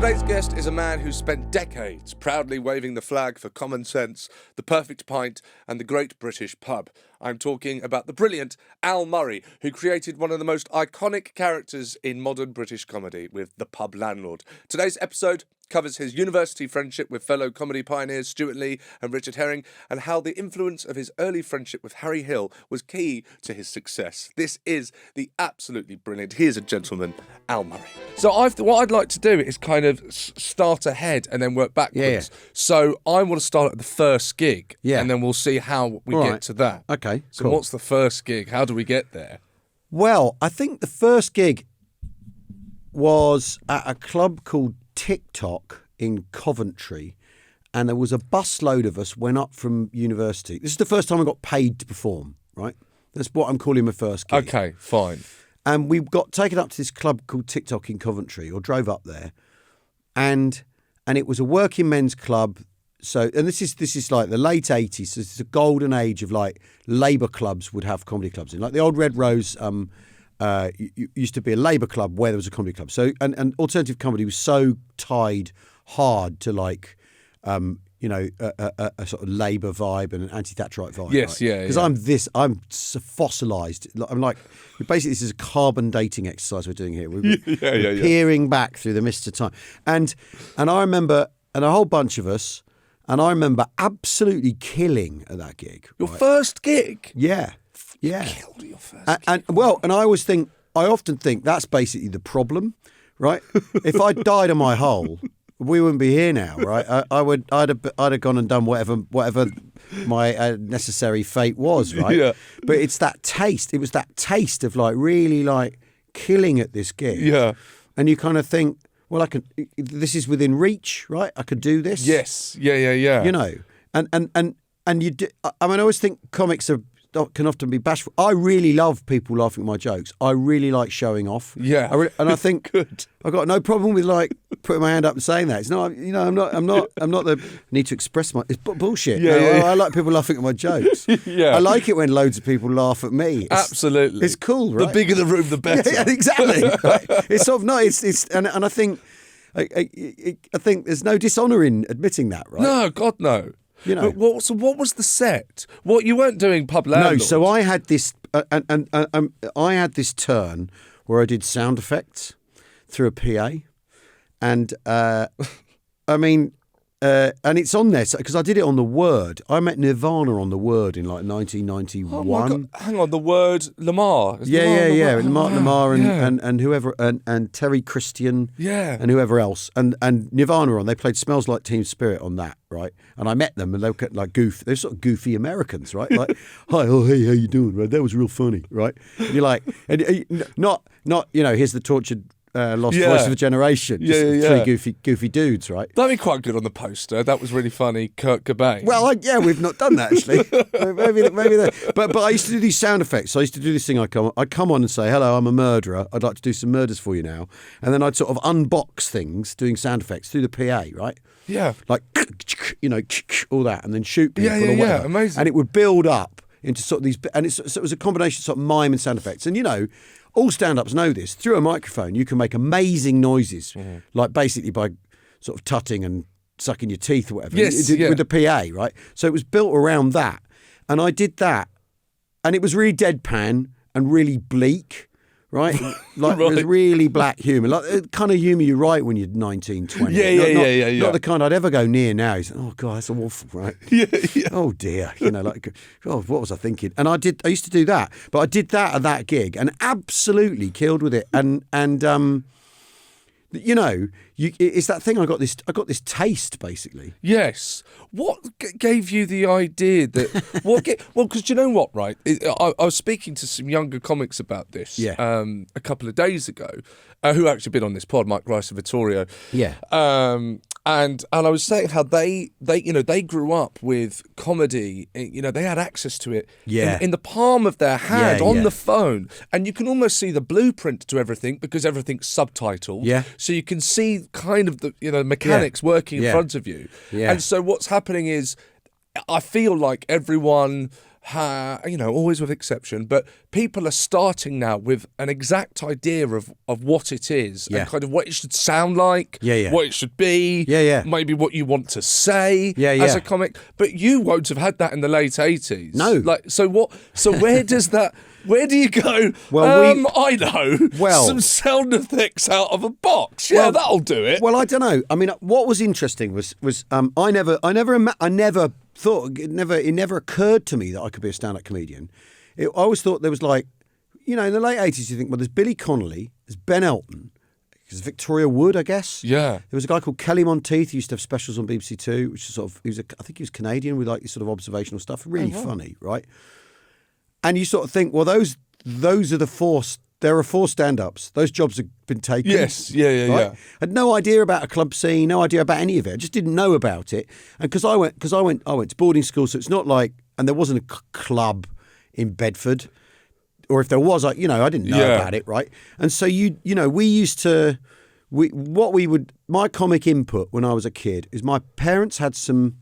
Today's guest is a man who spent decades proudly waving the flag for common sense, the perfect pint, and the great British pub. I'm talking about the brilliant Al Murray, who created one of the most iconic characters in modern British comedy with The Pub Landlord. Today's episode covers his university friendship with fellow comedy pioneers Stewart and Richard Herring, and how the influence of his early friendship with Harry Hill was key to his success. This is the absolutely brilliant, he is a gentleman, Al Murray. So what I'd like to do is kind of start ahead and then work backwards. Yeah. So I want to start at the first gig, and then we'll see how we get to that. Okay, so what's the first gig? How do we get there? Well, I think the first gig was at a club called TikTok in Coventry, and there was a busload of us went up from university. This is the first time I got paid to perform, right? That's what I'm calling my first gig. Okay, fine. And we got taken up to this club called TikTok in Coventry, or drove up there, and it was a working men's club. So, and this is like the late 80s. So it's a golden age of like Labour clubs would have comedy clubs in, like the old Red Rose. Used to be a Labour club where there was a comedy club. So and alternative comedy was so tied hard to like a sort of Labour vibe and an anti-Thatcherite vibe. Yes, right? yeah. Because I'm so fossilised. I'm like, basically this is a carbon dating exercise we're doing here. We're peering back through the mists of time. And I remember, and a whole bunch of us, and I remember absolutely killing at that gig. Your first gig? Yeah. Yeah. Killed your first gig. And I often think that's basically the problem, right? If I died on my hole, we wouldn't be here now, right? I'd have gone and done whatever my necessary fate was, right? Yeah. But it's that taste. It was that taste of like really like killing at this gig. Yeah. And you kind of think, well, this is within reach, right? I could do this. Yes. Yeah. You know, and you do, I mean, I always think comics can often be bashful. I really love people laughing at my jokes. I really like showing off. Yeah. I think good. I've got no problem with like putting my hand up and saying that. It's not, I'm not the need to express it's bullshit. Yeah. I like people laughing at my jokes. Yeah. I like it when loads of people laugh at me. Absolutely. It's cool, right? The bigger the room, the better. Yeah, exactly. Right? It's sort of it's and I think I think there's no dishonour in admitting that, right? No, God no. You know. But what was the set? What, you weren't doing Pub Landlord? No, so I had this, I had this turn where I did sound effects through a PA, and and it's on there because I did it on The Word. I met Nirvana on The Word in like 1991. Oh my God. Hang on, The Word, Lamar. Yeah. Mark Lamar and whoever and Terry Christian. Yeah. And whoever else and Nirvana on. They played Smells Like Teen Spirit on that, right? And I met them and they were like they're sort of goofy Americans, right? Like, hi, oh hey, how you doing? Right? That was real funny, right? And you're like, and not here's the tortured. Lost voice of a generation. Three goofy dudes, right? That'd be quite good on the poster. That was really funny. Kurt Cobain. Well, we've not done that actually. maybe that. But I used to do these sound effects. So I used to do this thing. I'd come on and say, "Hello, I'm a murderer. I'd like to do some murders for you now." And then I'd sort of unbox things, doing sound effects through the PA, right? Yeah. Like all that, and then shoot people. Yeah. Amazing. And it would build up into sort of these, and so it was a combination of sort of mime and sound effects, and all stand-ups know this. Through a microphone, you can make amazing noises, like basically by sort of tutting and sucking your teeth or whatever. Yes, with the PA, right? So it was built around that. And I did that. And it was really deadpan and really bleak, right? Like It was really black humour. Like the kind of humour you write when you're 19, 20. Yeah. Not the kind I'd ever go near now. He's like, oh, God, that's awful, right? Yeah. Oh, dear. What was I thinking? And I used to do that. But I did that at that gig and absolutely killed with it. And it's that thing. I got this taste, basically. Yes. What gave you the idea that? Well, because you know what, right? I was speaking to some younger comics about this. A couple of days ago, who actually been on this pod, Mike Rice and Vittorio. Yeah. And I was saying how they grew up with comedy. They had access to it in the palm of their hand on the phone, and you can almost see the blueprint to everything because everything's subtitled. Yeah. So you can see kind of the mechanics working in front of you. Yeah. And so what's happening is, I feel like everyone always with exception, but people are starting now with an exact idea of what it is and kind of what it should sound like, what it should be, maybe what you want to say as a comic. But you won't have had that in the late 80s. No. So where does that... Where do you go? Well, I know. Some sound effects out of a box. Yeah, that'll do it. Well, I don't know. I mean, what was interesting was I never thought it never occurred to me that I could be a stand-up comedian. I always thought there was in the late 80s you think, well, there's Billy Connolly, there's Ben Elton, there's Victoria Wood, I guess. Yeah. There was a guy called Kelly Monteith who used to have specials on BBC Two, which is I think he was Canadian with this sort of observational stuff, really funny, right? And you sort of think, well, those are the four. There are four stand-ups. Those jobs have been taken. Yes, yeah. Had no idea about a club scene, no idea about any of it. I just didn't know about it. And because I went to boarding school, so it's not like, and there wasn't a club in Bedford, or if there was, I didn't know about it, right? And so we used to, my comic input when I was a kid is my parents had some.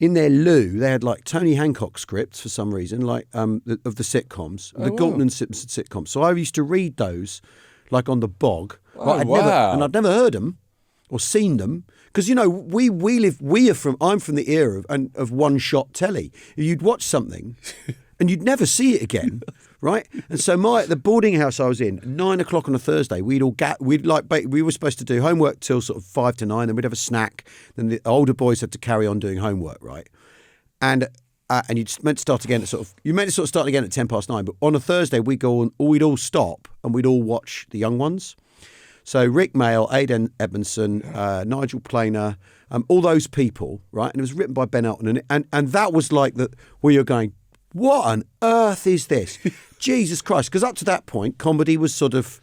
In their loo, they had Tony Hancock scripts for some reason, of the sitcoms, the Galton and Simpson sitcoms. So I used to read those, on the bog. I'd never heard them or seen them because I'm from the era of one-shot telly. You'd watch something, and you'd never see it again. Right, and so the boarding house I was in, 9 o'clock on a Thursday, we were supposed to do homework till sort of 5 to 9, then we'd have a snack. Then the older boys had to carry on doing homework, right? And you'd meant to start again at start again at 9. But on a Thursday we'd all stop and we'd all watch the young ones. So Rick Mail, Aidan Edmondson, Nigel Planer, all those people, right? And it was written by Ben Elton, and that was where you're going, what on earth is this? Jesus Christ. Because up to that point, comedy was sort of,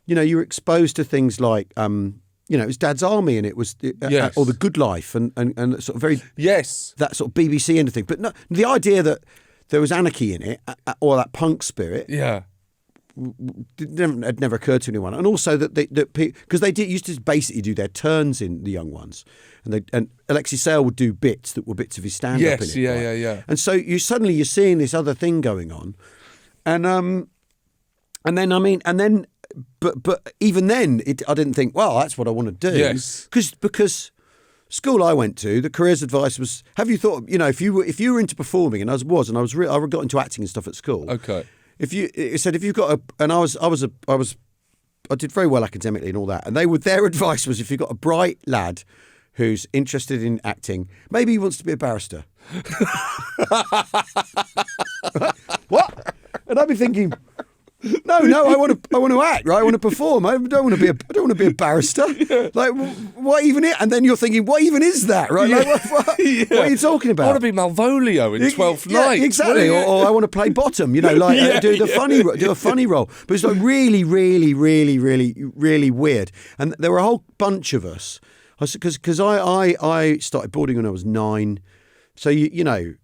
you were exposed to things like, it was Dad's Army and it was, or The Good Life and sort of very, that sort of BBC end of thing. But no, the idea that there was anarchy in it, or that punk spirit, had never occurred to anyone. And also that because they used to basically do their turns in the young ones. And Alexei Sale would do bits that were bits of his stand-up in it. Yeah. And so you're seeing this other thing going on, but even then, I didn't think, well, that's what I want to do. Yes. Because school I went to, the careers advice was, have you thought, if you were into performing, and I got into acting and stuff at school. Okay. I did very well academically and all that, and their advice was, if you've got a bright lad who's interested in acting, maybe he wants to be a barrister. What? And I'd be thinking, no, I want to act, right? I want to perform. I don't want to be a barrister. What even it? And then you're thinking, what even is that, right? What are you talking about? I want to be Malvolio in 12th Night. Exactly. Or I want to play bottom. Do a funny role. But it's really, really, really, really, really weird. And there were a whole bunch of us. Because I started boarding when I was 9, so you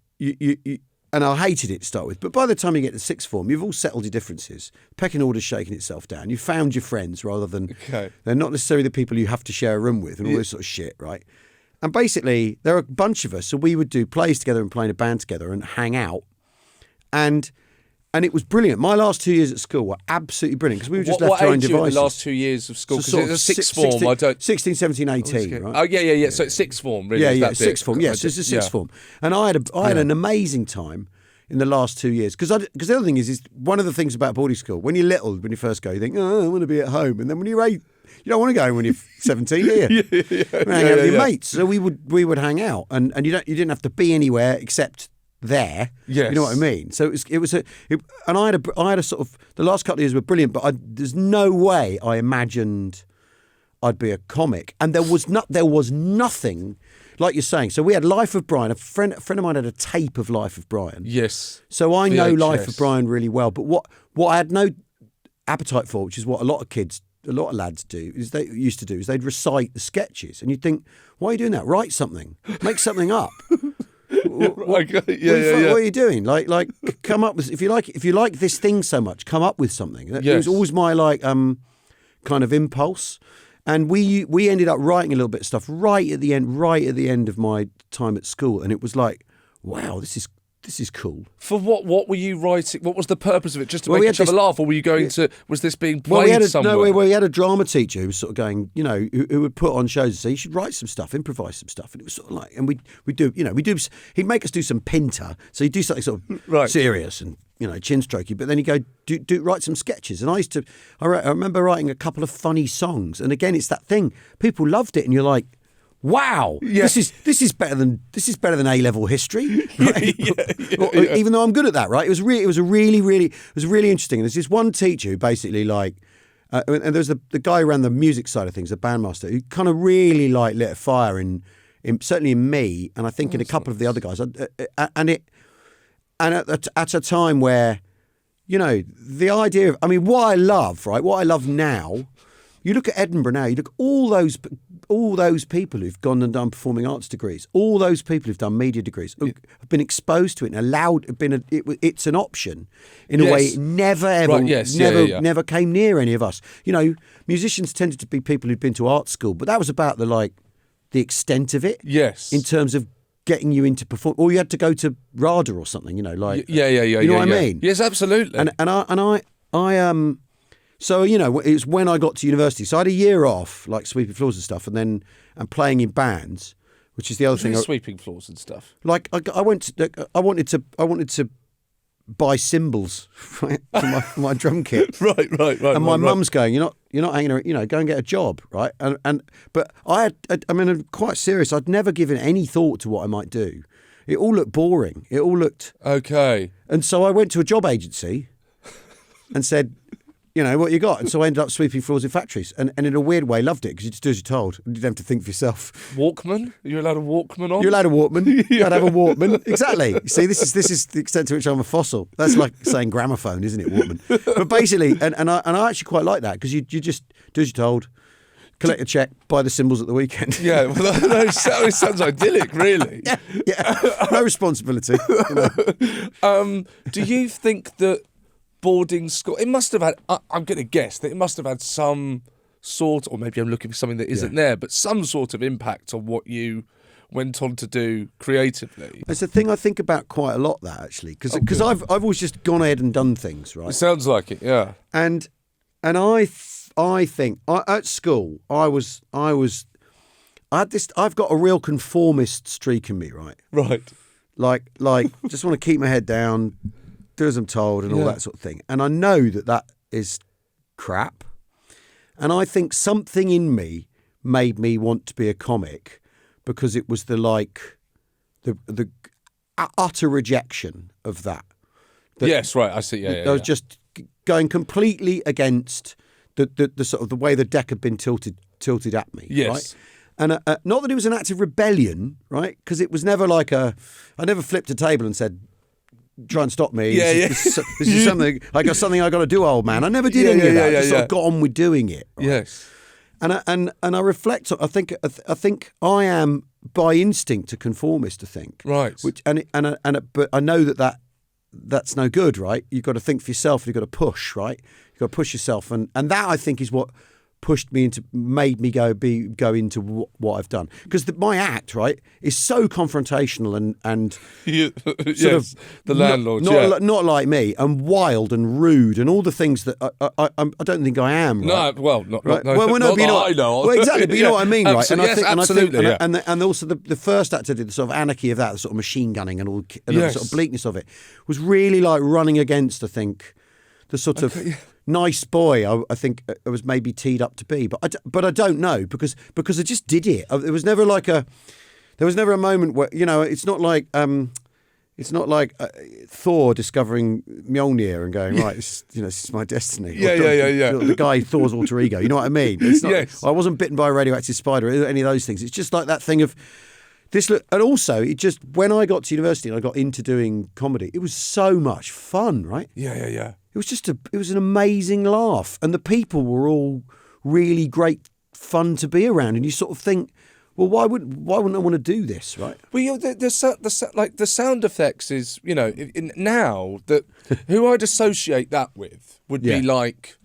and I hated it to start with. But by the time you get to sixth form, you've all settled your differences. Pecking order's shaking itself down. You've found your friends rather than they're not necessarily the people you have to share a room with and all this sort of shit, right? And basically, there are a bunch of us, so we would do plays together and play in a band together and hang out, and it was brilliant. My last 2 years at school were absolutely brilliant because we were just left to our own devices. What age were the last 2 years of school? Because it's a sixth form. 16, 17, 18, right? Oh, yeah. So it's sixth form, really. Yeah, sixth form. Yes, it's a sixth form. And I had an amazing time in the last 2 years. Because the other thing is one of the things about boarding school, when you're little, when you first go, you think, I want to be at home. And then when you're 8, you don't want to go when you're 17, do you? Hang out with your mates. So we would hang out. And you didn't have to be anywhere except there. Yes. You know what I mean? So and I had a sort of, the last couple of years were brilliant, but there's no way I imagined I'd be a comic. And there was nothing, like you're saying. So we had Life of Brian. A friend of mine had a tape of Life of Brian. Yes. So I know Life of Brian really well. But what I had no appetite for, which is what a lot of lads do, is they'd recite the sketches. And you'd think, why are you doing that? Write something. Make something up. What are you doing? Like, come up with, if you like this thing so much, come up with something. It was always my kind of impulse. And we ended up writing a little bit of stuff right at the end of my time at school, and it was like, wow, this this is cool. For what? What were you writing? What was the purpose of it? Just to Well, we make had each other this- laugh, or were you going to? Was this being played Well, we had somewhere? we had a drama teacher who was sort of going, you know, who would put on shows and say you should write some stuff, improvise some stuff, and it was sort of like, and we do, you know, he'd make us do some pinter, so he'd do something sort of Right. serious and, you know, chin strokey, but then he'd go write some sketches, and I remember writing a couple of funny songs, and again, it's that thing, people loved it, and you're like, wow, Yeah. this is better than A-level history, right? yeah. Even though I'm good at that, right? It was really interesting. And there's this one teacher who basically like, and there's the guy who ran the music side of things, the bandmaster, who kind of really like lit a fire in certainly in me, and I think in a couple of the other guys, and at a time where, you know, the idea of, I mean, what I love now. You look at Edinburgh now. You look at all those people who've gone and done performing arts degrees. All those people who've done media degrees have been exposed to it and allowed. It's an option in a way it never ever Right, yes, never came near any of us. You know, musicians tended to be people who'd been to art school, but that was about the extent of it. Yes. In terms of getting you into perform, or you had to go to RADA or something. You know, like Yeah. You know what I mean? Yes, absolutely. And I So, you know, it's when I got to university. So I had a year off, like sweeping floors and stuff, and playing in bands, which is the other thing. Sweeping floors and stuff. Like I wanted to buy cymbals, right, for my drum kit. Right. And my mum's going, you're not hanging around, you know, go and get a job, right? But I'm quite serious. I'd never given any thought to what I might do. It all looked boring. It all looked Okay. And so I went to a job agency and said, you know, what you got? And so I ended up sweeping floors in factories, and in a weird way loved it, because you just do as you're told. You didn't have to think for yourself. Walkman? You're allowed a Walkman on? You're allowed a Walkman. You'd have a Walkman. Exactly. See, this is the extent to which I'm a fossil. That's like saying gramophone, isn't it, Walkman? But basically, and I actually quite like that, because you just do as you're told, collect a check, buy the cymbals at the weekend. Yeah, well, that sounds idyllic, really. Yeah. No responsibility. You know. Do you think that boarding school, it must have had, I'm going to guess that it must have had some sort, or maybe I'm looking for something that isn't there, but some sort of impact on what you went on to do creatively. It's a thing I think about quite a lot, that actually, because I've always just gone ahead and done things, right? It sounds like it, yeah. And I think at school I've got a real conformist streak in me, right? Right. Like just want to keep my head down, do as I'm told, and all that sort of thing. And I know that is crap. And I think something in me made me want to be a comic, because it was the utter rejection of that. Yes, right. I see. Yeah. I was just going completely against the sort of the way the deck had been tilted at me. Yes. Right? And not that it was an act of rebellion, right? Because it was never I never flipped a table and said, try and stop me. This is something I got to do, old man. I never did any of that. I just sort of got on with doing it. Right? Yes. And I reflect. I think I am by instinct a conformist. I think. Right. But I know that's no good. Right. You've got to think for yourself. You've got to push. Right. You've got to push yourself. And that, I think, is what made me go into what I've done, because my act, right, is so confrontational and sort of the landlord, not like me, and wild and rude and all the things that I don't think I am. Right? No, well, not right. No, well, not I know. I know. Well, exactly, but you know what I mean, right? And yes, absolutely. And also the first act I did, the sort of anarchy of that, the sort of machine gunning and all, and the sort of bleakness of it, was really like running against, I think, the sort of nice boy I think I was maybe teed up to be, but I don't know, because I just did it. There was never a moment where, you know, it's not like Thor discovering Mjolnir and going, right, this is my destiny. Yeah. The guy Thor's alter ego. You know what I mean? It's not, yes. I wasn't bitten by a radioactive spider or any of those things. It's just like that thing of this. And also, it just, when I got to university and I got into doing comedy, it was so much fun, right? Yeah. It was just it was an amazing laugh, and the people were all really great fun to be around. And you sort of think, well, why wouldn't I want to do this, right? Well, the sound effects is, you know, now that who I'd associate that with would be like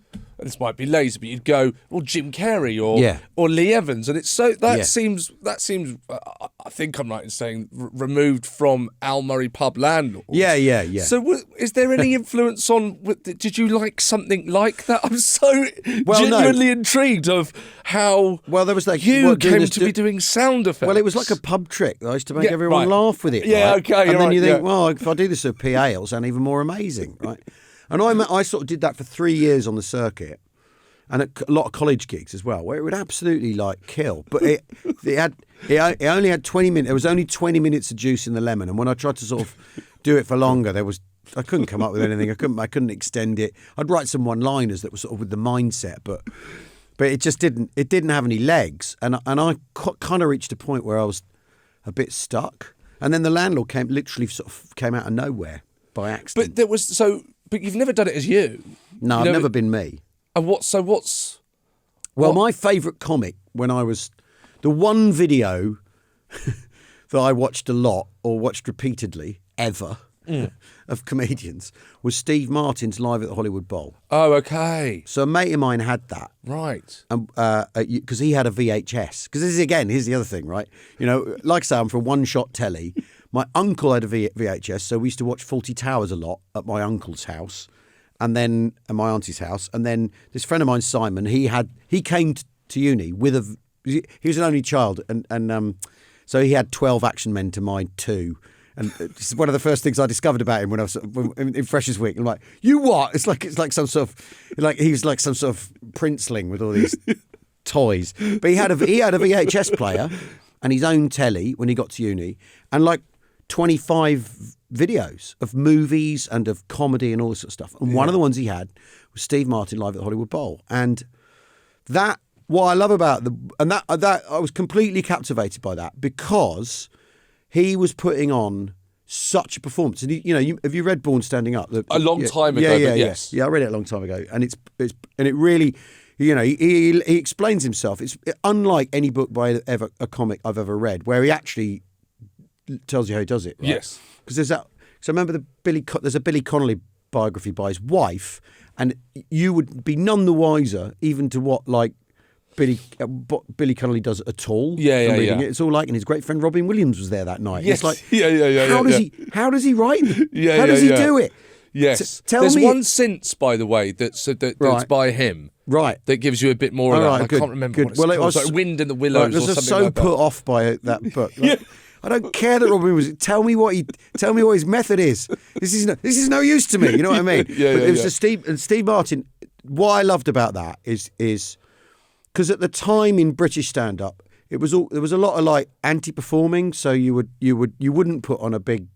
this might be lazy, but you'd go, well, Jim Carrey Yeah. or Lee Evans, and it's so that Yeah. seems I think I'm right in saying removed from Al Murray pub landlords. Yeah. So is there any influence on? Did you like something like that? I'm so Well, no. genuinely intrigued of how Well, there was like you what, doing came this- to be doing sound effects. Well, it was like a pub trick that I used to make Yeah, everyone right. laugh with it. Yeah, right? okay, And then right, you think, yeah. well, if I do this at PA, it'll sound even more amazing, right? And I sort of did that for 3 years on the circuit, and at a lot of college gigs as well, where it would absolutely like kill. But it only had 20 minutes. There was only 20 minutes of juice in the lemon, and when I tried to sort of do it for longer, I couldn't come up with anything. I couldn't extend it. I'd write some one-liners that were sort of with the mindset, but it just didn't have any legs, and I kind of reached a point where I was a bit stuck, and then the landlord came out of nowhere by accident. But you've never done it as you. No, I've never been me. And what's? Well, my favourite comic when I was the one video that I watched a lot or watched repeatedly ever of comedians was Steve Martin's Live at the Hollywood Bowl. Oh, okay. So a mate of mine had that. Right. Because he had a VHS. Because here's the other thing, right? You know, like I say, I'm from One Shot Telly. My uncle had a VHS, so we used to watch Fawlty Towers a lot at my uncle's house, and then at my auntie's house. And then this friend of mine, Simon, he came to uni with he was an only child, and so he had 12 Action Men to my 2. And it's one of the first things I discovered about him when I was in Freshers Week. I'm like, you what? It's like some sort of he was like some sort of princeling with all these toys. But he had a VHS player and his own telly when he got to uni, and like 25 videos of movies and of comedy and all this sort of stuff. And one of the ones he had was Steve Martin Live at the Hollywood Bowl, and that what I love about that I was completely captivated by that because he was putting on such a performance. And have you read Born Standing Up? A long time ago, but yes. Yeah, I read it a long time ago, and it really, he explains himself. It's unlike any book by a comic I've ever read, where he actually tells you how he does it. Right? Yes, because there's that. So I remember there's a Billy Connolly biography by his wife, and you would be none the wiser even to what Billy Connolly does at all. Yeah. It's all like, and his great friend Robin Williams was there that night. Yes. It's like, How does he write? Yeah. How does he do it? Yes. There's one since, by the way, that's by him. Right. That gives you a bit more of that. Right, I can't remember what it's called. I was like Wind in the Willows or something so like that. put off by that book. Like, I don't care that Robin was. Tell me what his method is. This is no use to me. You know what I mean? It was Steve Martin. What I loved about that is because at the time in British stand-up, there was a lot of like anti-performing. So you wouldn't put on a big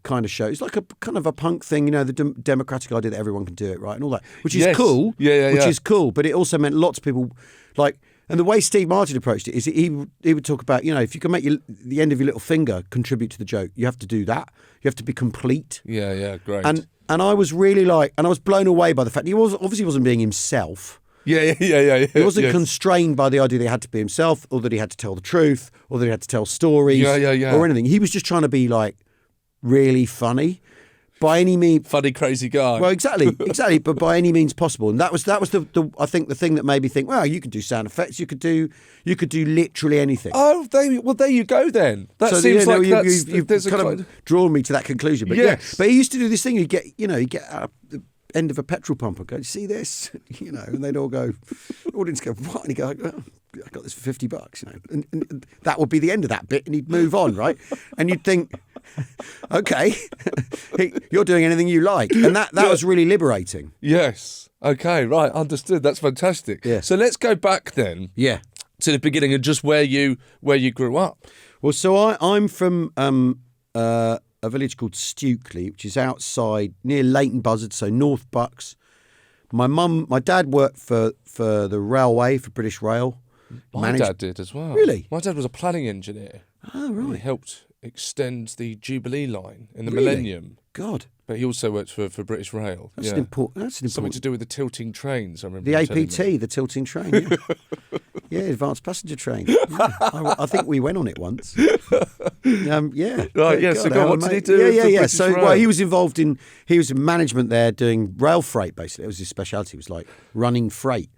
kind of show. It's like a kind of a punk thing, the democratic idea that everyone can do it, right, and all that, which is cool. Which is cool, but it also meant lots of people like. And the way Steve Martin approached it is he would talk about, if you can make the end of your little finger contribute to the joke, you have to do that. You have to be complete. Yeah, great. And I was really I was blown away by the fact he obviously wasn't being himself. Yeah. He wasn't constrained by the idea that he had to be himself, or that he had to tell the truth, or that he had to tell stories, or anything. He was just trying to be like really funny. By any means, funny, crazy guy. Well, exactly, but by any means possible, and that was the I think the thing that made me think, well, you could do sound effects, you could do literally anything. Oh, there you go then. That seems like you've kind of drawn me to that conclusion. But but he used to do this thing. You get at the end of a petrol pump and go, see this, and they'd all go, audience go, what? And he'd go, oh, I got this for $50, and that would be the end of that bit, and he'd move on, right? And you'd think, okay, you're doing anything you like, and that was really liberating. Yes. Okay. Right. Understood. That's fantastic. Yeah. So let's go back then. Yeah. To the beginning and just where you grew up. Well, so I'm from a village called Stewart, which is outside near Leighton Buzzard, so North Bucks. My dad worked for the railway, for British Rail. My dad did as well. Really? My dad was a planning engineer. Oh, right. He helped extend the Jubilee line in the Really? Millennium. God. But he also worked for British Rail. That's an important. Something to do with the tilting trains, I remember. The him telling me. APT, the tilting train. Yeah. Yeah, advanced passenger train. Yeah. I think we went on it once. Yeah. Right, yeah, so go on, what did he do for Yeah. British So, Rail? well, he was in management there doing rail freight, basically. It was his speciality. It was like running freight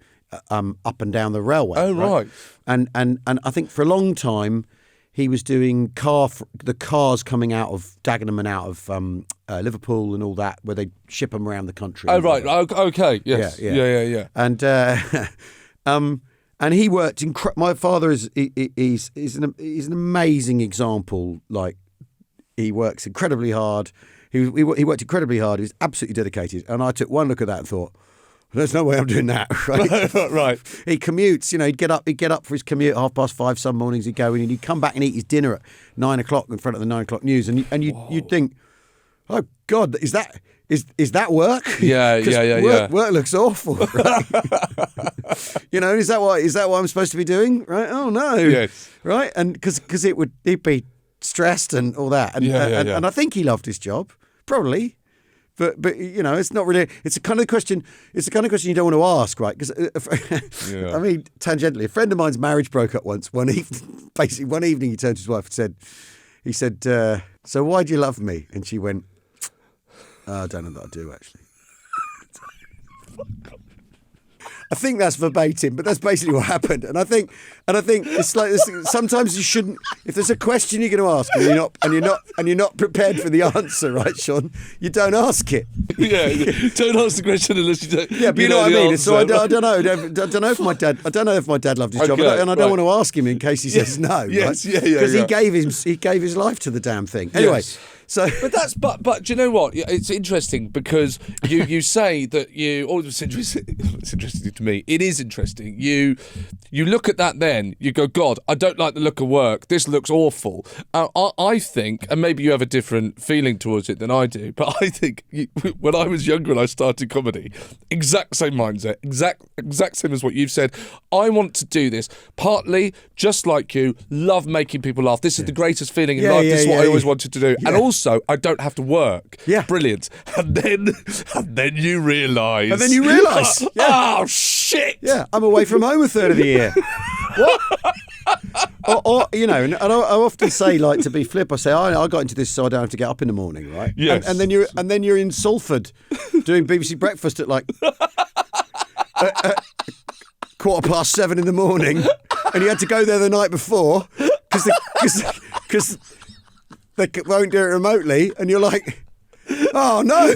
up and down the railway. Oh, right. And I think for a long time, he was doing the cars coming out of Dagenham and out of Liverpool and all that, where they ship them around the country. Oh, right. Okay. Yes. Yeah. And he worked. My father is an amazing example. Like, he works incredibly hard. He worked incredibly hard. He was absolutely dedicated. And I took one look at that and thought, there's no way I'm doing that. Right. Right. He commutes. He'd get up for his commute at 5:30 some mornings. He'd go in and he'd come back and eat his dinner at 9 o'clock in front of the 9 o'clock news. And you'd think, oh God, is that work? Yeah. Work looks awful. Right? Is that what I'm supposed to be doing? Right? Oh no. Yes. Right? And because he'd be stressed and all that. And and I think he loved his job, probably. But it's not really. It's the kind of question. It's the kind of question you don't want to ask, right? Because I mean, tangentially, a friend of mine's marriage broke up once. One evening, he turned to his wife and said, "So why do you love me?" And she went, "I don't know that I do, actually." I think that's verbatim, but that's basically what happened. And I think it's like this, sometimes you shouldn't. If there's a question you're going to ask and you're not prepared for the answer, right, Sean? You don't ask it. Yeah, don't ask the question unless you don't. Yeah, but you know what I mean. So I don't know. I don't know if my dad loved his job, and I don't want to ask him in case he says no. Yes, right? yeah. Because he gave his life to the damn thing. Anyway. Yes. So, but do you know what? It's interesting because you say that you. Oh, it's interesting to me. It is interesting. You look at that, then you go, God, I don't like the look of work. This looks awful. I think, and maybe you have a different feeling towards it than I do, but I think when I was younger and I started comedy, exact same mindset, exact same as what you've said. I want to do this partly just like you. Love making people laugh. This is the greatest feeling in life. This is what I always wanted to do, and also. I don't have to work. Yeah. Brilliant. And then you realise. Yeah. Oh, shit. Yeah, I'm away from home a third of the year. What? And I often say, like, to be flip, I say, I got into this so I don't have to get up in the morning, right? Yes. And then you're in Salford doing BBC Breakfast at like 7:15 in the morning, and you had to go there the night before because they won't do it remotely, and you're like, oh no,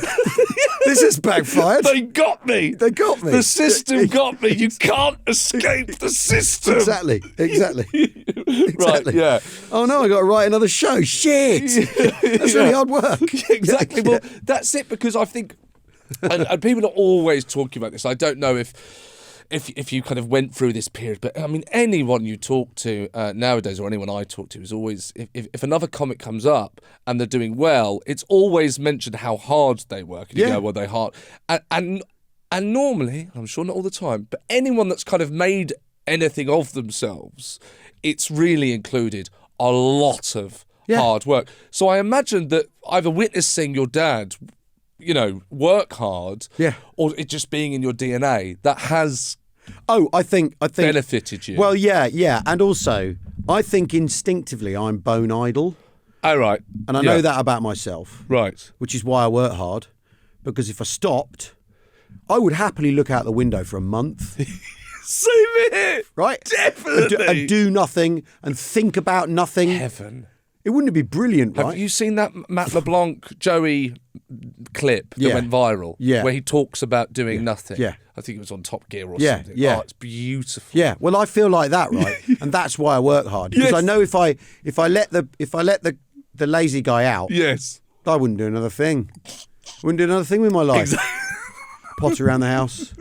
this has backfired. They got me. The system got me. You can't escape the system. Exactly. Right, yeah. Oh no, I got to write another show. Shit. That's really hard work. Exactly. Well, that's it, because I think, and people are always talking about this. I don't know if you kind of went through this period, but I mean, anyone you talk to nowadays, or anyone I talk to, is always, if another comic comes up and they're doing well, it's always mentioned how hard they work. And you go, well, they're hard. And normally, I'm sure not all the time, but anyone that's kind of made anything of themselves, it's really included a lot of hard work. So I imagine that either witnessing your dad, work hard, or it just being in your DNA, that has I think benefited you. Well, yeah, and also I think instinctively I'm bone idle. Oh, right. And I know that about myself. Right. Which is why I work hard, because if I stopped, I would happily look out the window for a month. Same here. Right? Definitely. And do nothing and think about nothing. Heaven. It wouldn't it be brilliant, right? Have you seen that Matt LeBlanc Joey clip that went viral? Yeah. Where he talks about doing nothing. Yeah. I think it was on Top Gear or something. Yeah. Oh, it's beautiful. Yeah. Well, I feel like that, right? And that's why I work hard, because I know if I let the lazy guy out, yes, I wouldn't do another thing. Wouldn't do another thing with my life. Exactly. Potter around the house.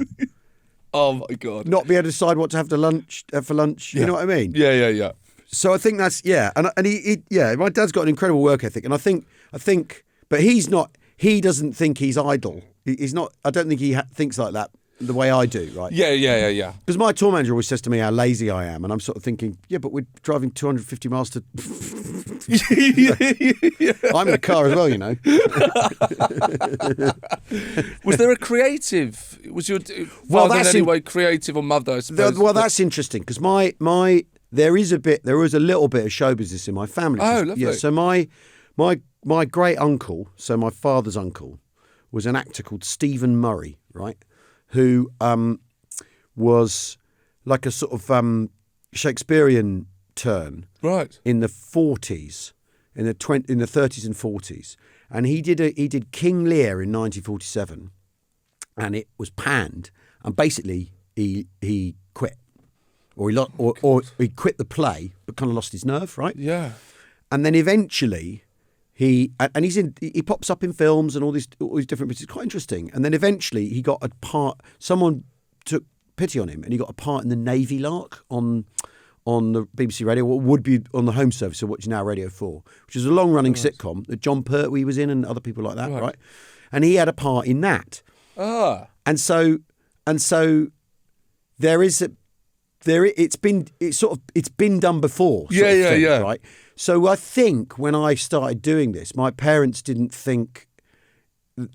Oh my God. Not be able to decide what to have for lunch. You know what I mean? Yeah. So I think that's and he my dad's got an incredible work ethic, and I think, but he's not. He doesn't think he's idle. He's not. I don't think he thinks like that the way I do. Right? Yeah. Because my tour manager always says to me how lazy I am, and I'm sort of thinking, yeah, but we're driving 250 miles to back. I'm in the car as well, you know. Was there a creative? Was your Well, father in that's any way creative, or mother? I suppose. Well, that's interesting because there is a little bit of show business in my family. Oh, lovely. Yeah, so my great uncle, so my father's uncle, was an actor called Stephen Murray, right? Who was like a sort of Shakespearean turn, right, in the 40s, in the 30s and 40s, and he did King Lear in 1947, and it was panned, and basically he quit, or he quit the play, but kind of lost his nerve, right? Yeah. And then eventually he pops up in films and all these different bits. It's quite interesting. And then eventually he got a part. Someone took pity on him, and he got a part in the Navy Lark on the BBC Radio, what would be on the home service, so what's now Radio 4, which is a long-running sitcom that John Pertwee was in and other people like that, right? And he had a part in that. Ah. And so it's been done before. Yeah. Right. So I think when I started doing this, my parents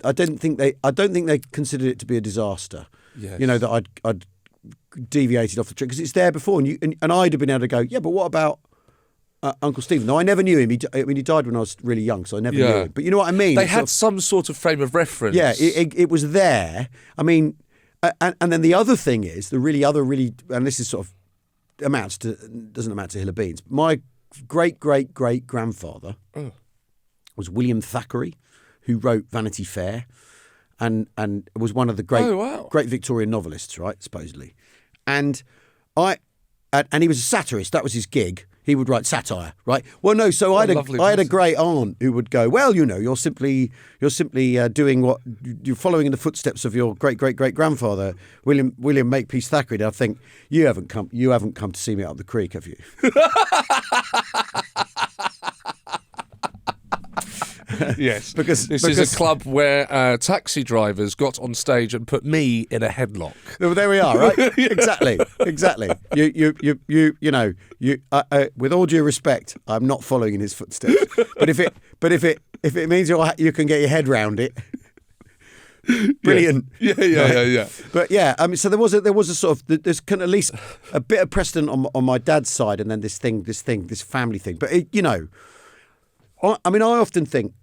I don't think they considered it to be a disaster. Yes. You know, that I'd deviated off the track because it's there before, and I'd have been able to go, yeah, but what about Uncle Stephen? No, I never knew him. He died when I was really young, so I never knew him. But you know what I mean? They had some sort of frame of reference. Yeah, it was there. I mean, and then the other thing is and this is sort of doesn't amount to hill of beans. My great grandfather was William Thackeray, who wrote Vanity Fair, and was one of the great Victorian novelists, right? Supposedly, and he was a satirist. That was his gig. He would write satire, right? Well, no. So I had a great aunt who would go, well, you know, you're simply doing what you're following in the footsteps of your great grandfather, William Makepeace Thackeray. And I think you haven't come to see me up the creek, have you? Yes, because this is a club where taxi drivers got on stage and put me in a headlock. Well, there we are, right? Exactly. You know, with all due respect, I'm not following in his footsteps. But if it means you can get your head round it, brilliant. Yeah. But yeah, I mean, so there was a sort of there's kind of at least a bit of precedent on my dad's side, and then this family thing. But you know, I mean, I often think.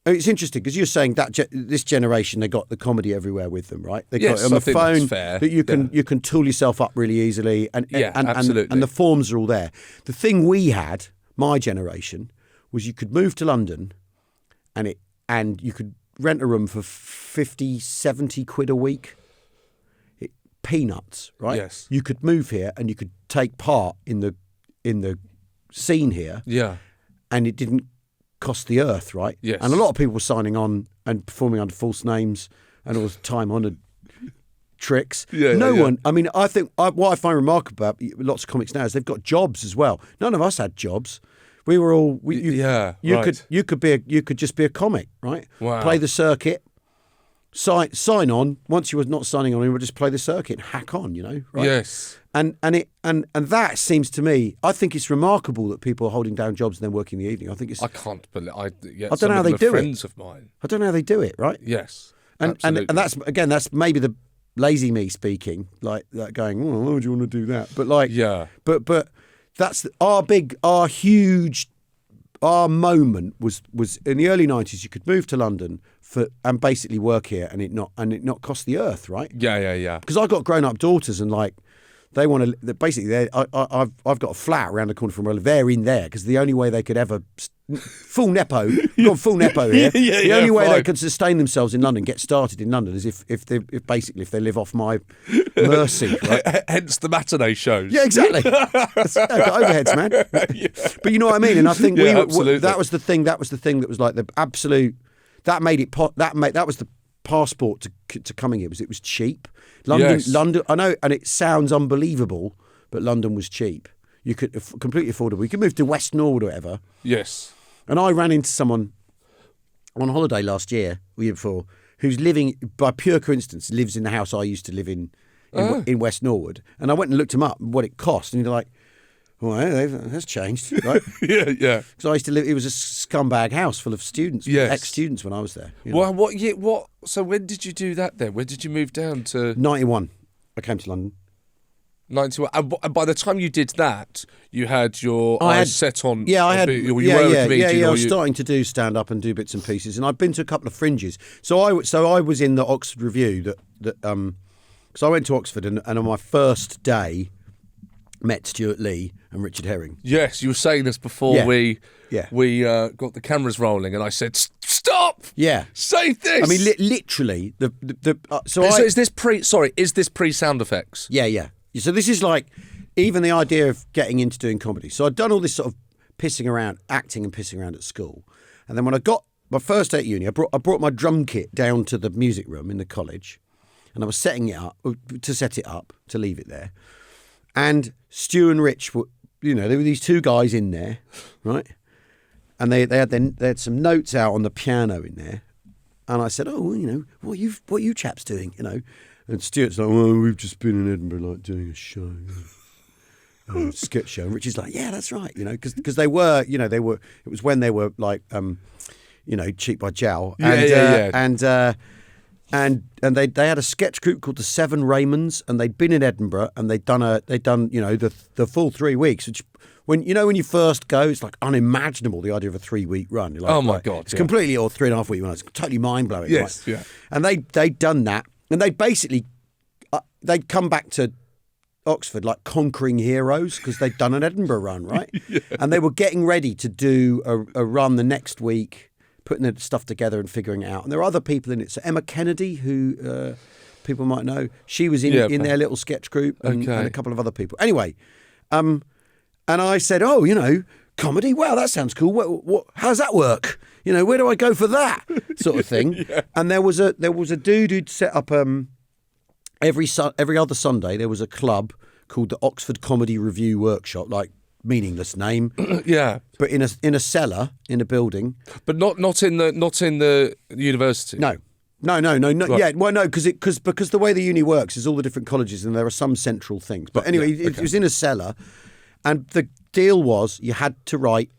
It's interesting because you're saying that this generation, they got the comedy everywhere with them, right? They got it on the phone that you can tool yourself up really easily, and absolutely. And the forms are all there. The thing we had, my generation, was you could move to London, and you could rent a room for 50, 70 quid a week. Peanuts, right? Yes. You could move here and you could take part in the scene here. Yeah. And it didn't cost the earth, right? Yes. And a lot of people were signing on and performing under false names and all the time-honoured tricks. No one. I mean, I think what I find remarkable about lots of comics now is they've got jobs as well. None of us had jobs. We were all. You could just be a comic, right? Wow. Play the circuit. Sign on. Once you were not signing on, you would just play the circuit, hack on, you know. Right? Yes. And that seems to me, I think it's remarkable that people are holding down jobs and then working in the evening. I think it's. I can't believe. I don't know how they do friends of mine. I don't know how they do it. Right. Yes. And that's maybe the lazy me speaking, like going, oh, why would you want to do that? But but that's our moment was in the early 90s. You could move to London and basically work here and it not cost the earth, right? Yeah. Because I've got grown up daughters and like they want to basically. I've got a flat around the corner from where they're in there because the only way they could ever full nepo. We've got full nepo here. The only way they could sustain themselves in London, get started in London, is if they live off my mercy. Right? Hence the matinee shows. Yeah, exactly. Got overheads, man. But you know what I mean. And I think that was the thing. That was the thing that was like the absolute. That made it. That was the passport to coming here. It was cheap. London. I know, and it sounds unbelievable, but London was cheap. You could completely affordable. You could move to West Norwood or whatever. Yes. And I ran into someone on holiday last year, or year before, who's living, by pure coincidence, lives in the house I used to live in West Norwood. And I went and looked him up, what it cost. And you're like, Well, that's changed, right? Yeah. Because I used to live. It was a scumbag house full of students, ex-students when I was there. You know. Well, what year? What? So when did you do that then? When did you move down to 91? I came to London. 91. And by the time you did that, you had your eyes set on. Yeah, I had. You were a comedian. I was starting to do stand up and do bits and pieces, and I'd been to a couple of fringes. So I was in the Oxford Review because I went to Oxford and on my first day met Stewart Lee and Richard Herring. Yes, you were saying this before we got the cameras rolling, and I said, "Stop! Yeah, say this." I mean, literally is this pre sound effects? Yeah. So this is like even the idea of getting into doing comedy. So I'd done all this sort of pissing around, acting and pissing around at school, and then when I got my first day at uni, I brought my drum kit down to the music room in the college, and I was setting it up to leave it there, and Stu and Rich were, there were these two guys in there, right, and they had some notes out on the piano in there, and I said, what are you chaps doing, And Stuart's like, well, we've just been in Edinburgh, like, doing a show, sketch show. And Richard's like, yeah, that's right, because they were, it was when they were like, Cheap by Jowl. And they had a sketch group called the Seven Raymonds, and they'd been in Edinburgh, and they'd done the full 3 weeks, which when you first go, it's like unimaginable, the idea of a 3-week run. You're like, oh my God. It's completely, or 3.5 week run. It's totally mind blowing. Yes, right? yeah. And they'd done that. And they basically, they'd come back to Oxford like conquering heroes because they'd done an Edinburgh run, right? Yeah. And they were getting ready to do a run the next week, putting their stuff together and figuring it out. And there are other people in it. So Emma Kennedy, who people might know, she was in their little sketch group, and a couple of other people. Anyway, and I said, comedy? Wow, that sounds cool. What? How does that work? Where do I go for that sort of thing? Yeah. And there was a dude who'd set up every other Sunday there was a club called the Oxford Comedy Review Workshop, like meaningless name. Yeah, but in a cellar in a building, but not in the university. No. Right. Yeah, well, no, because the way the uni works is all the different colleges, and there are some central things. But anyway, it was in a cellar, and the deal was you had to write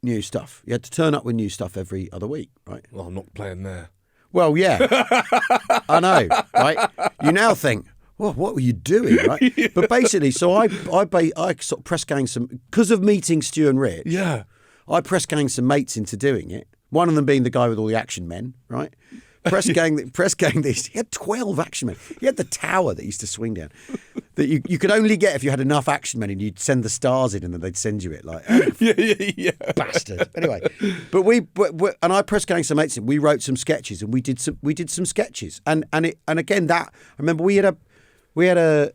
new stuff. You had to turn up with new stuff every other week, right? Well, I'm not playing there. Well, yeah, I know, right? You now think, well, what were you doing, right? Yeah. But basically, so I sort of press gang some, because of meeting Stu and Rich. Yeah, I press gang some mates into doing it. One of them being the guy with all the action men, right? Press gang these. He had 12 action men. He had the tower that he used to swing down. That you could only get if you had enough action men, and you'd send the stars in, and then they'd send you it. Like, yeah, bastard. Anyway, but I press gang some mates in. We wrote some sketches, and we did some sketches, and again that I remember we had a.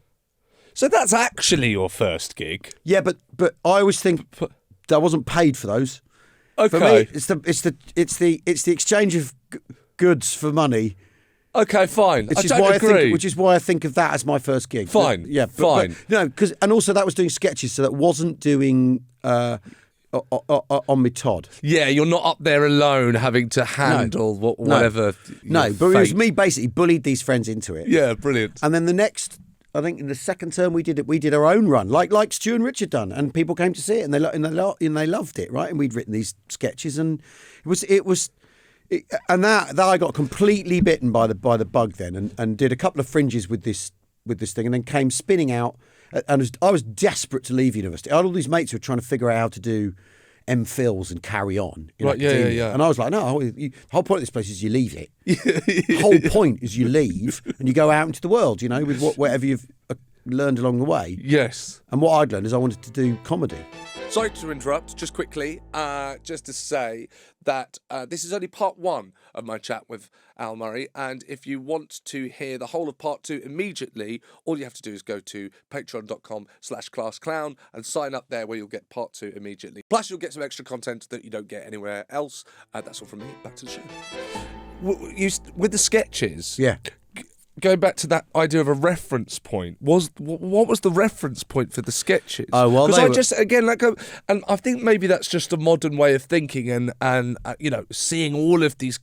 So that's actually your first gig. Yeah, but I always think that I wasn't paid for those. Okay, for me, it's the exchange of goods for money. Okay, fine. Which is why I think of that as my first gig. Fine. Fine. And also that was doing sketches, so that wasn't doing on me Todd. Yeah, you're not up there alone having to handle whatever. No, but it was me basically bullied these friends into it. Yeah, brilliant. And then I think in the second term we did our own run, like Stu and Richard done, and people came to see it, and they loved it, right? And we'd written these sketches, and it was. And that I got completely bitten by the bug then, and did a couple of fringes with this thing, and then came spinning out. And I was desperate to leave university. I had all these mates who were trying to figure out how to do MPhils and carry on. Right, yeah. And I was like, no, the whole point of this place is you leave it. The whole point is you leave and you go out into the world, with whatever you've learned along the way. Yes. And what I'd learned is I wanted to do comedy. Sorry to interrupt, just quickly, just to say that this is only part 1 of my chat with Al Murray, and if you want to hear the whole of part 2 immediately, all you have to do is go to patreon.com/classclown and sign up there, where you'll get part 2 immediately. Plus, you'll get some extra content that you don't get anywhere else. That's all from me. Back to the show. With the sketches, yeah. Going back to that idea of a reference point, what was the reference point for the sketches? Oh, well, because and I think maybe that's just a modern way of thinking, and seeing all of these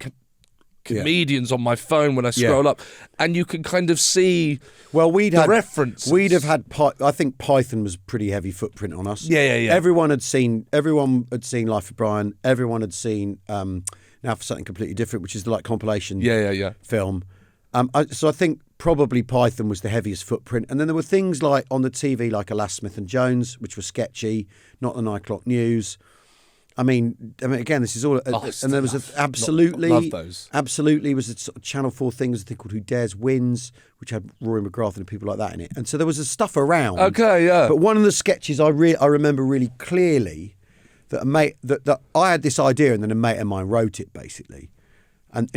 comedians on my phone when I scroll up, and you can kind of see the references. We'd have had. I think Python was a pretty heavy footprint on us. Yeah. Everyone had seen Life of Brian. Everyone had seen Now for Something Completely Different, which is the compilation film. So I think probably Python was the heaviest footprint, and then there were things like on the TV like Alas Smith and Jones, which were sketchy, not the 9 o'clock news. I mean, again, this is all, and there was absolutely was a sort of Channel 4 thing, was a thing called Who Dares Wins, which had Rory McGrath and people like that in it, and so there was stuff around. Okay, yeah. But one of the sketches I remember really clearly that I had this idea, and then a mate of mine wrote it basically, and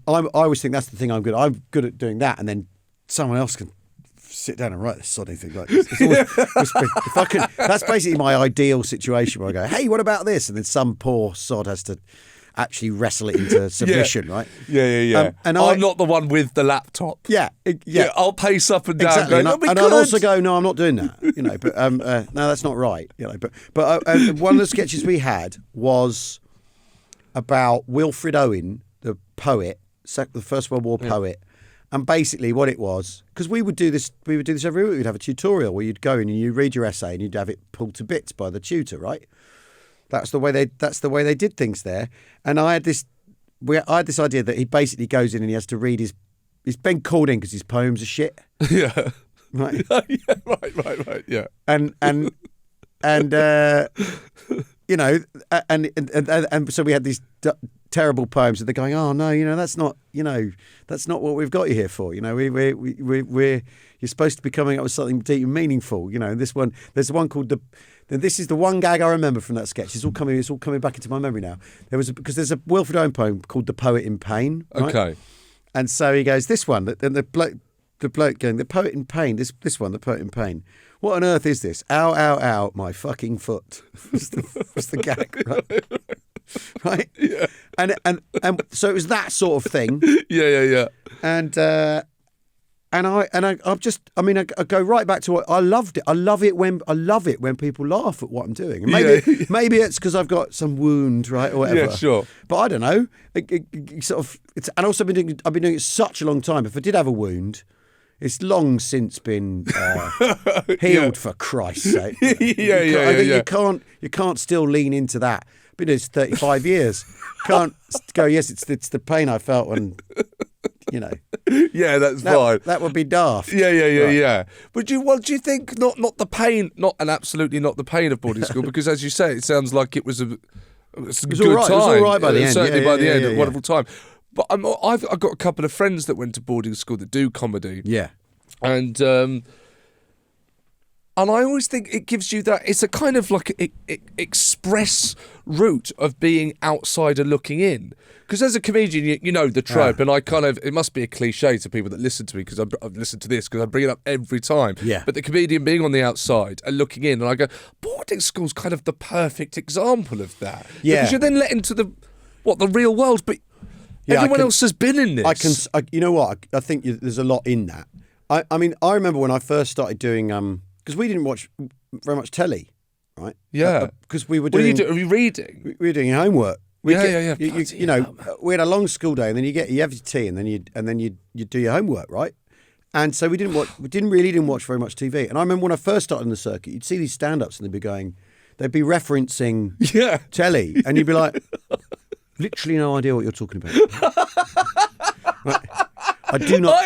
I always think that's the thing I'm good at. I'm good at doing that, and then someone else can sit down and write this sort of thing like this. If I could, that's basically my ideal situation where I go, hey, what about this? And then some poor sod has to actually wrestle it into submission, right? Yeah. And I'm not the one with the laptop. Yeah. I'll pace up and down. Exactly. Going, and I'll also go, no, I'm not doing that. But no, that's not right. But one of the sketches we had was about Wilfred Owen, the poet, the First World War poet. And basically what it was, because we would do this every week. We'd have a tutorial where you'd go in and you read your essay and you'd have it pulled to bits by the tutor, right? That's the way they did things there. And I had this idea that he basically goes in and he has to read he's been called in because his poems are shit. Yeah. Right. Right. Yeah. And so we had these terrible poems that they're going, oh no, that's not what we've got you here for. You're supposed to be coming up with something deep and meaningful. There's one called this is the one gag I remember from that sketch. It's all coming back into my memory now. Because there's a Wilfred Owen poem called The Poet in Pain. Right? Okay. And so he goes, this one, and the bloke going, the poet in pain, this one, the poet in pain. What on earth is this? Ow, ow, ow, my fucking foot. was the gag, right? Right? Yeah. And so it was that sort of thing. Yeah. And I go right back to what I loved it. I love it when people laugh at what I'm doing. And maybe it's because I've got some wound, right, or whatever. Yeah, sure. But I don't know. And also I've been doing it such a long time. If I did have a wound, it's long since been healed, for Christ's sake. You can't still lean into that. I've been doing this 35 years. Can't go, yes, it's the pain I felt when, Yeah, that's fine. That would be daft. Yeah. But do you think not the pain, absolutely not the pain of boarding school, because as you say, it sounds like it was a good time. It was all right by the end. Certainly by the end, a wonderful time. But I've got a couple of friends that went to boarding school that do comedy. Yeah. And I always think it gives you that, it's a kind of like express route of being outsider looking in. Because as a comedian, you know the trope, and it must be a cliche to people that listen to me, because I've listened to this, because I bring it up every time. Yeah. But the comedian being on the outside and looking in, and I go, boarding school's kind of the perfect example of that. Yeah. Because you're then let into the real world, but everyone else has been in this. You know what? I think there's a lot in that. I mean, I remember when I first started doing, because we didn't watch very much telly, right? Yeah. Because we were doing... What are you reading? We were doing homework. Yeah. We had a long school day, and then you have your tea, and then you do your homework, right? And so we didn't watch very much TV. And I remember when I first started in the circuit, you'd see these stand-ups, and they'd be referencing telly, and you'd be like, literally no idea what you're talking about. Right? I do not.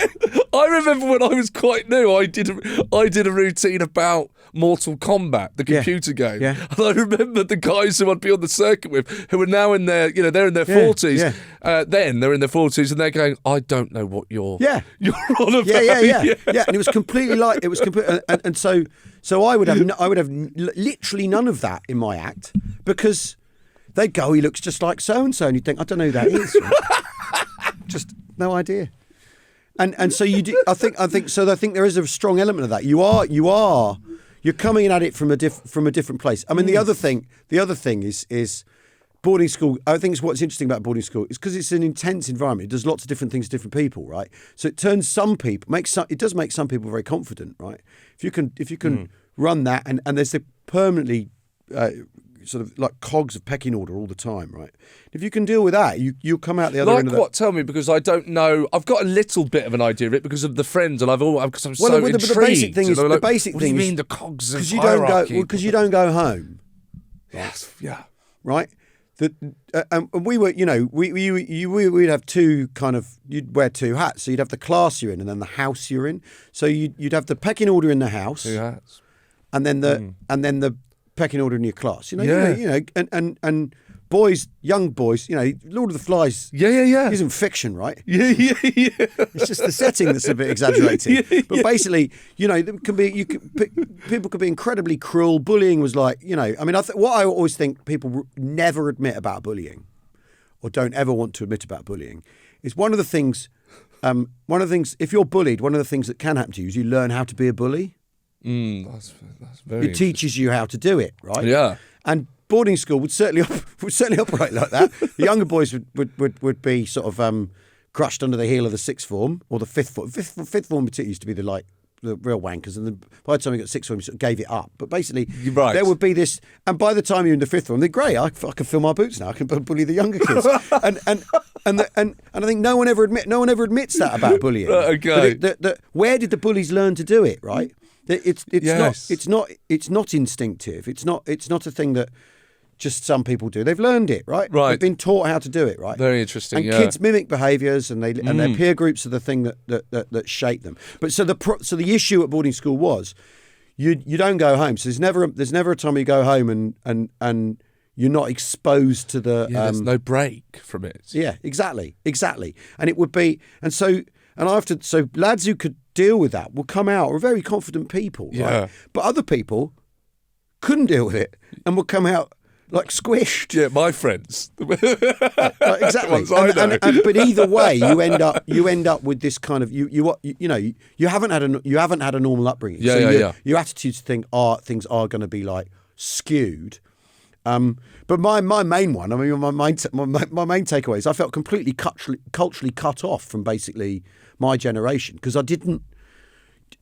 I remember when I was quite new, I did a routine about Mortal Kombat, the computer game. Yeah. And I remember the guys who I'd be on the circuit with, who are now in their, they're in their 40s. Yeah. Then they're in their 40s, and they're going, I don't know what you're on about. Yeah. And it was completely and so I would have literally none of that in my act, because they'd go, he looks just like so and so, and you'd think, I don't know who that is. Just no idea. And so you do. I think there is a strong element of that. You're coming at it from a different place. I mean, the other thing is boarding school. I think what's interesting about boarding school is because it's an intense environment. It does lots of different things to different people, right? So it turns it does make some people very confident, right? If you can run that, and there's the permanently sort of like cogs of pecking order all the time, right? If you can deal with that, you'll come out the other end of that. What? Tell me, because I don't know. I've got a little bit of an idea of it because of the Friends, and because I'm so intrigued. The basic thing is, what do you mean the cogs of hierarchy? Because you don't go home. Yes, yeah. Right? And we were, we'd have two you'd wear two hats. So you'd have the class you're in and then the house you're in. So you'd have the pecking order in the house. Two hats. And then the pecking order in your class. Yeah. And boys, young boys, Lord of the Flies. Yeah. Isn't fiction, right? Yeah. It's just the setting that's a bit exaggerated. But basically, people could be incredibly cruel. Bullying was like, what I always think people never admit about bullying, or don't ever want to admit about bullying, is one of the things. If you're bullied, one of the things that can happen to you is you learn how to be a bully. That's very. It teaches you how to do it, right? Yeah. And boarding school would certainly operate like that. The younger boys would be sort of crushed under the heel of the sixth form or the fifth form. Fifth form particularly used to be the real wankers, and then by the time we got sixth form, we sort of gave it up. But basically, there would be this, and by the time you're in the fifth form, they're great. I can fill my boots now. I can bully the younger kids, and I think no one ever admits that about bullying. Okay. Where did the bullies learn to do it? Right. Yes. It's not instinctive. It's not a thing that just some people do. They've learned it, right? Right. They've been taught how to do it, right? Very interesting. And kids mimic behaviours, and their peer groups are the thing that shape them. But so the issue at boarding school was you don't go home. So there's never a time where you go home and you're not exposed to the. There's no break from it. Yeah, exactly, and it would be so lads who could deal with that will come out are very confident people, Yeah. right? But other people couldn't deal with it and would come out like squished. Yeah, my friends. Exactly. But either way, you end up with this kind of you haven't had a normal upbringing. Yeah. Your attitudes things are going to be like skewed. But my main one, my main takeaway is I felt completely culturally cut off from basically my generation because I didn't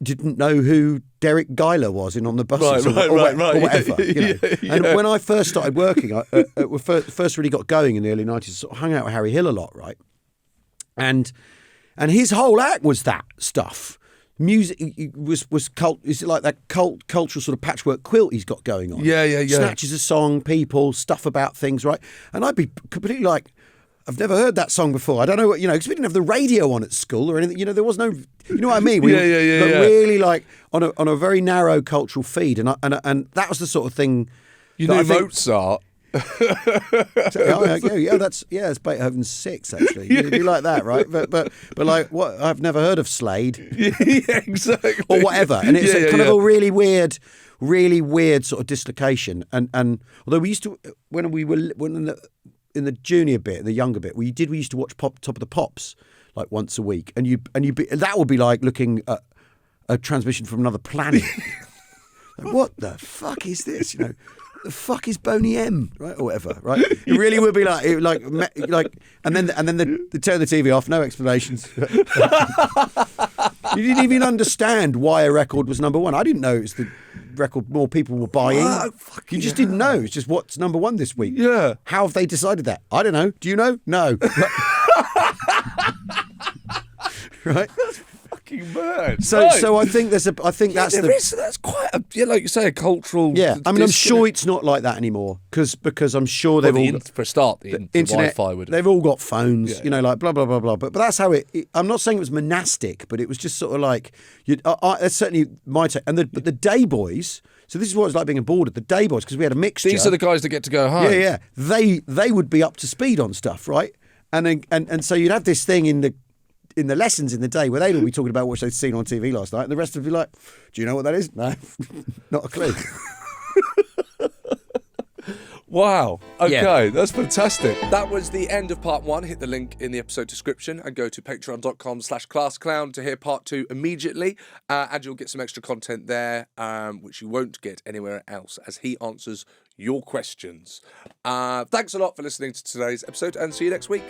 know who Derek Geiler was in On the Buses or whatever. And when I first started working, I first really got going in the early 90s, sort of hung out with Harry Hill a lot, right? And his whole act was that stuff. Music was cult. Is it like that cultural sort of patchwork quilt he's got going on? Yeah. Snatches a song, people, stuff about things, right? And I'd be completely like, I've never heard that song before. I don't know what, because we didn't have the radio on at school or anything. There was no, you know what I mean? But really like on a very narrow cultural feed, and that was the sort of thing. You knew Mozart. It's Beethoven's Six actually. You like that, right? But like what? I've never heard of Slade. Yeah, exactly. Or whatever, and it's kind of a really weird sort of dislocation. And although we used to in the junior bit, the younger bit, we used to watch Top of the Pops like once a week, and that would be like looking at a transmission from another planet. Like, what the fuck is this? The fuck is Boney M, right, or whatever, right? It really would be like, and then they turn the TV off, no explanations. You didn't even understand why a record was number one. I didn't know it was the record more people were buying. You just didn't know. It's just what's number one this week. Yeah. How have they decided that? I don't know. Do you know? No. Right. Fucking mad. So I think that's quite a, like you say, a cultural. Yeah, I mean, I'm sure it's not like that anymore because I'm sure they've all for a start the internet. Wi-Fi would. They've all got phones, like blah blah blah blah. But that's how it. I'm not saying it was monastic, but it was just sort of like that's certainly my take. And the day boys. So this is what it's like being a boarder. The day boys, because we had a mixture. These are the guys that get to go home. Yeah. They would be up to speed on stuff, right? And so you'd have this thing in the lessons in the day where they'd all be talking about what they'd seen on TV last night, and the rest would be like, do you know what that is? No, not a clue. Wow. Okay, that's fantastic. That was the end of part one. Hit the link in the episode description and go to patreon.com/classclown to hear part two immediately. And you'll get some extra content there, which you won't get anywhere else as he answers your questions. Thanks a lot for listening to today's episode and see you next week.